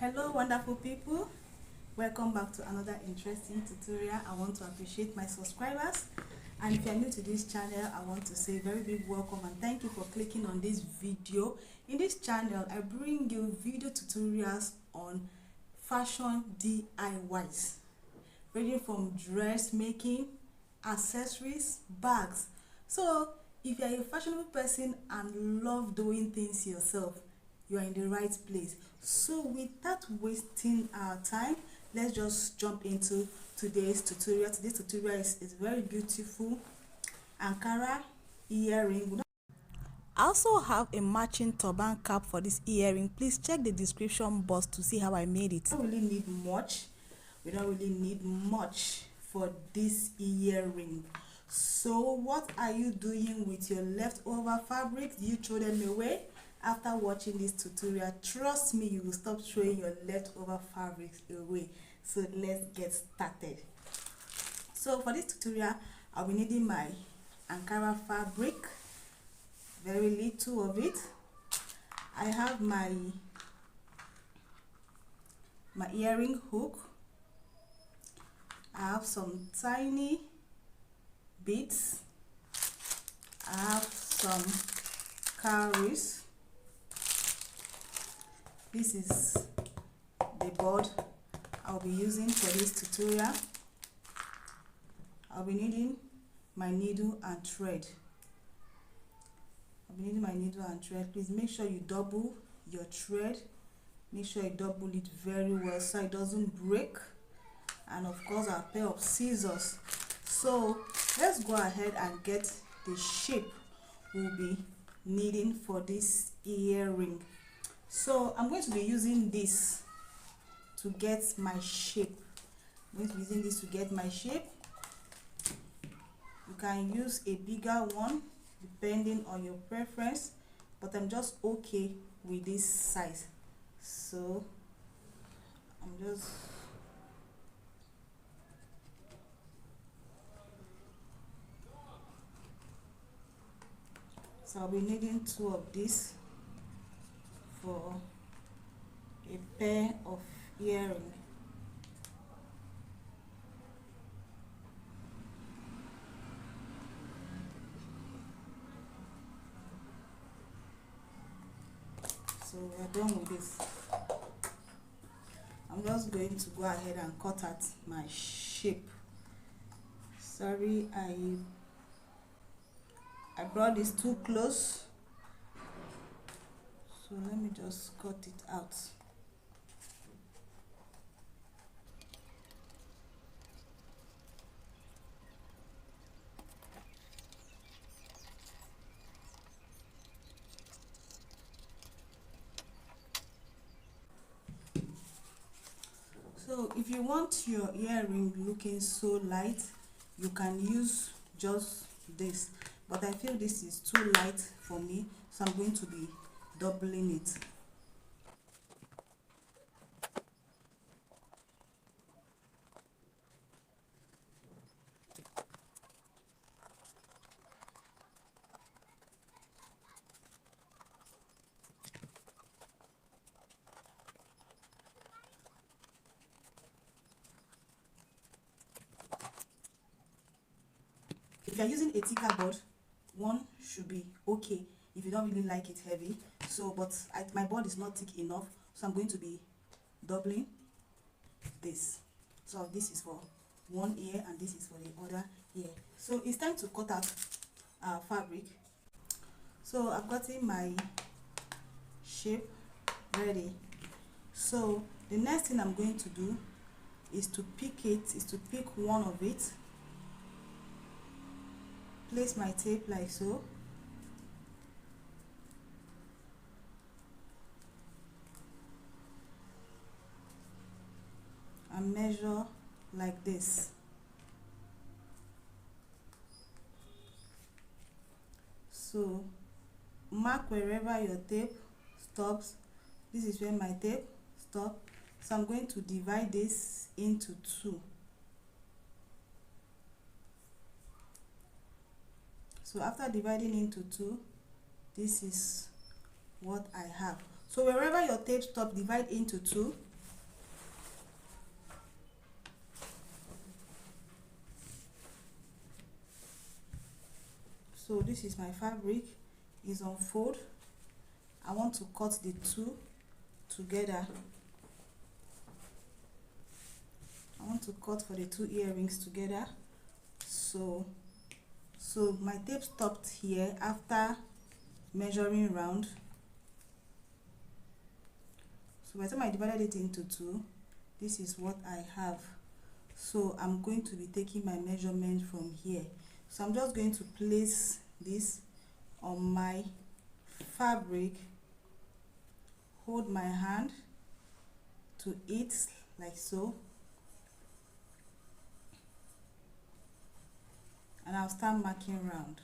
Hello wonderful people, welcome back to another interesting tutorial. I want to appreciate my subscribers, and if you're new to this channel, I want to say very big welcome and thank you for clicking on this video. In this channel I bring you video tutorials on fashion DIYs, ranging from dressmaking, accessories, bags. So if you're a fashionable person and love doing things yourself, you are in the right place. So without wasting our time, let's just jump into today's tutorial. Today's tutorial is very beautiful Ankara earring. I also have a matching turban cap for this earring. Please check the description box to see how I made it. We don't really need much for this earring. So what are you doing with your leftover fabric? Do you throw them away? After watching this tutorial, trust me, you will stop throwing your leftover fabrics away. So let's get started. So for this tutorial, I'll be needing my Ankara fabric, very little of it. I have my earring hook. I have some tiny beads. I have some cowries. This is the board I'll be using for this tutorial. I'll be needing my needle and thread. Please make sure you double your thread. Make sure you double it very well so it doesn't break. And of course our pair of scissors. So let's go ahead and get the shape we'll be needing for this earring. So I'm going to be using this to get my shape. You can use a bigger one depending on your preference, but I'm just okay with this size. So I'll be needing 2 of these for a pair of earring. So we're done with this. I'm just going to go ahead and cut out my shape. Sorry, I brought this too close, so let me just cut it out. So if you want your earring looking so light, you can use just this, but I feel this is too light for me, so I'm going to be doubling it. If you're using a thicker board, one should be okay if you don't really like it heavy. So but my board is not thick enough, so I'm going to be doubling this. So this is for one ear and this is for the other ear. So it's time to cut out our fabric. So I've gotten my shape ready. So the next thing I'm going to do is to pick one of it. Place my tape like so. And measure like this. So mark wherever your tape stops. This is where my tape stops. So I'm going to divide this into 2. So after dividing into 2, this is what I have. So wherever your tape stops, divide into 2 So this is my fabric, is on fold. I want to cut the two together. I want to cut for the two earrings together. So my tape stopped here after measuring round. So by the time I divided it into two, this is what I have. So I'm going to be taking my measurement from here. So I'm just going to place this on my fabric, hold my hand to it like so, and I'll start marking round.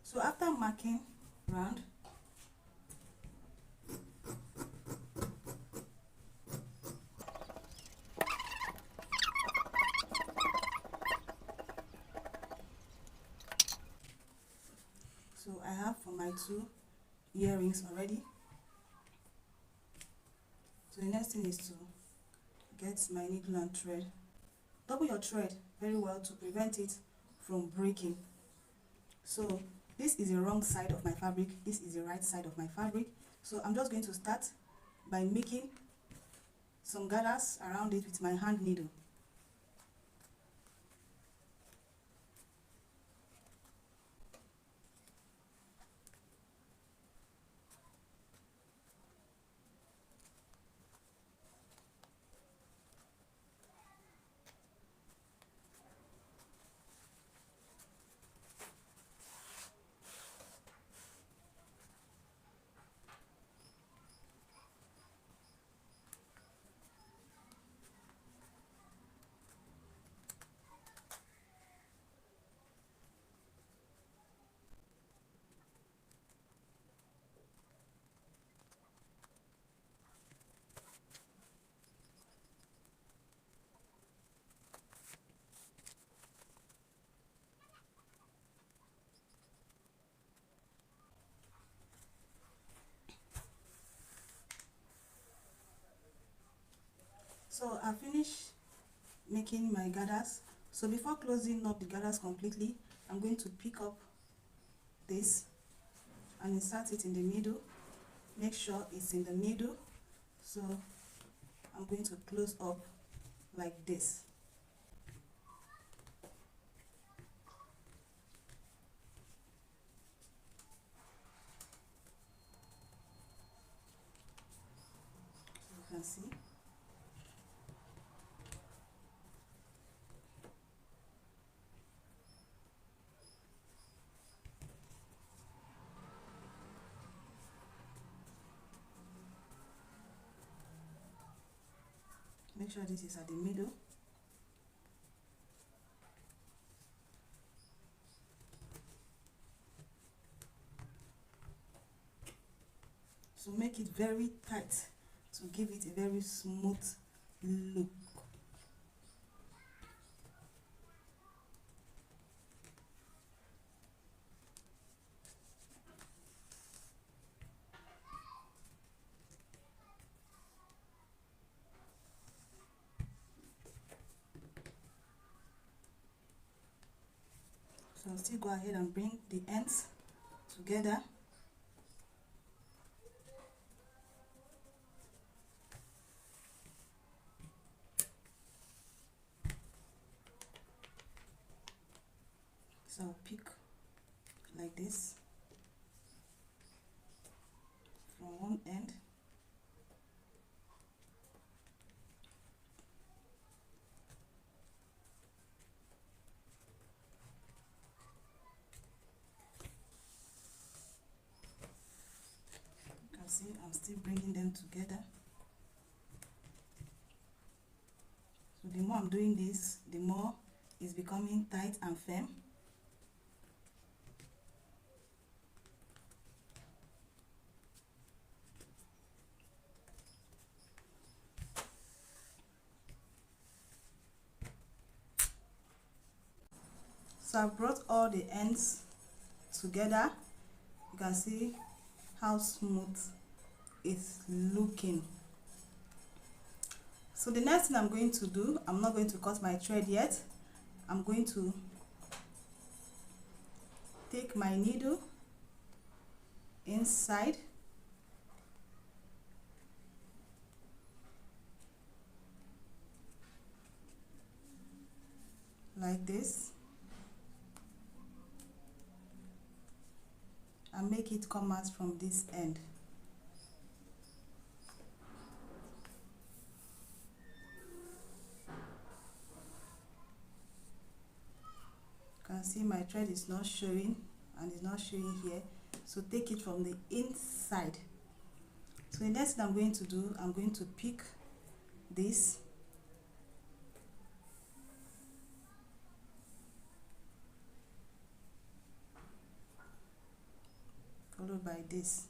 So after marking round, so I have for my two earrings already. So the next thing is to get my needle and thread. Double your thread very well to prevent it from breaking. So this is the wrong side of my fabric, this is the right side of my fabric. So I'm just going to start by making some gathers around it with my hand needle. So I finished making my gathers. So before closing up the gathers completely, I'm going to pick up this and insert it in the middle. Make sure it's in the middle. So I'm going to close up like this. So you can see. Make sure this is at the middle. So make it very tight to give it a very smooth look. So I'll still go ahead and bring the ends together. like this from one end. You can see I'm still bringing them together. So the more I'm doing this, the more it's becoming tight and firm. So I've brought all the ends together. You can see how smooth it's looking. So the next thing I'm going to do, I'm not going to cut my thread yet. I'm going to take my needle inside, like this, and make it come out from this end. You can see my thread is not showing and it's not showing here, so take it from the inside. So the next thing I'm going to do, I'm going to pick this, followed by this.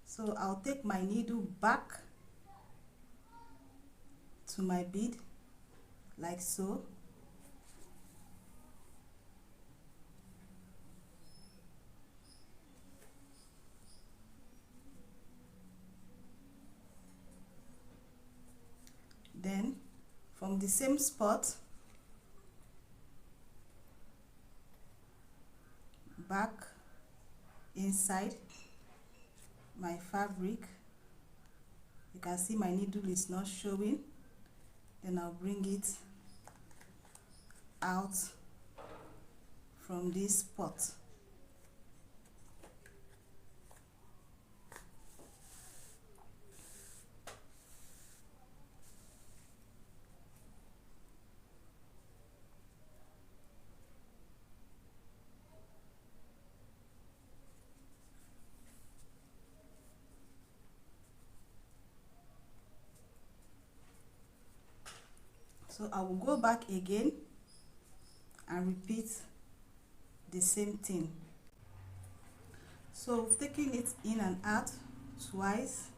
So I'll take my needle back to my bead, like so. Then from the same spot, back inside my fabric. You can see my needle is not showing. Then I'll bring it out from this spot. So I will go back again and repeat the same thing. So taking it in and out twice,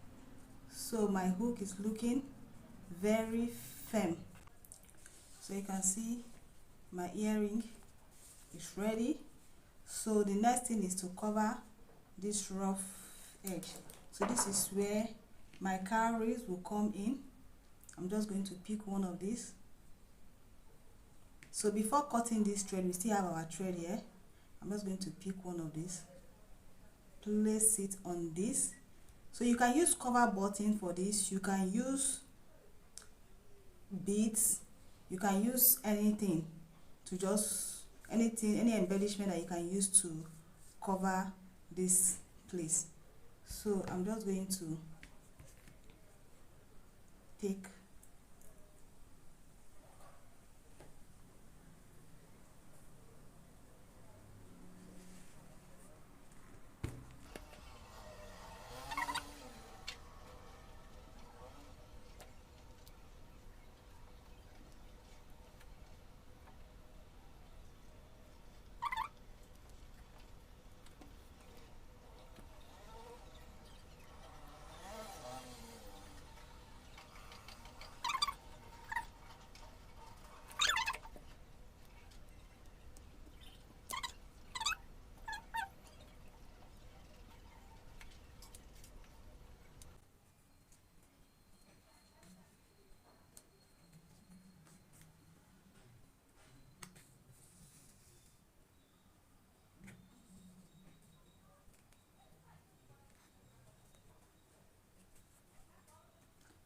so my hook is looking very firm. So you can see my earring is ready. So the next thing is to cover this rough edge. So this is where my cowries will come in. I'm just going to pick one of these. So before cutting this thread, we still have our thread here. I'm just going to pick one of these, place it on this. So you can use cover button for this, you can use beads, you can use anything to just any embellishment that you can use to cover this place. So I'm just going to take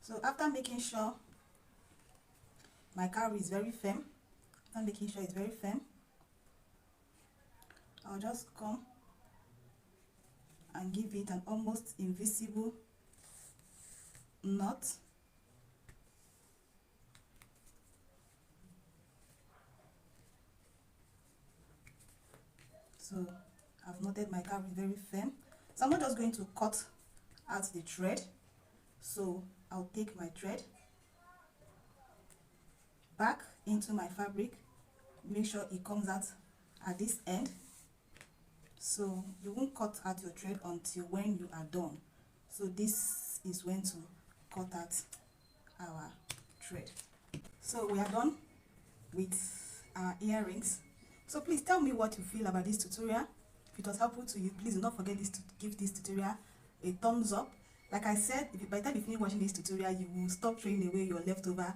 So after making sure my cowrie is very firm, I'll just come and give it an almost invisible knot. So I've knotted my cowrie very firm. So I'm not just going to cut out the thread. So I'll take my thread back into my fabric, make sure it comes out at this end. So you won't cut out your thread until when you are done. So this is when to cut out our thread. So we are done with our earrings. So please tell me what you feel about this tutorial. If it was helpful to you, please do not forget to give this tutorial a thumbs up. Like I said, by the time you finish watching this tutorial, you will stop throwing away your leftover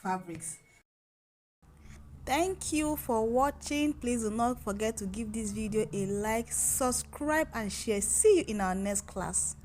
fabrics. Thank you for watching. Please do not forget to give this video a like, subscribe and share. See you in our next class.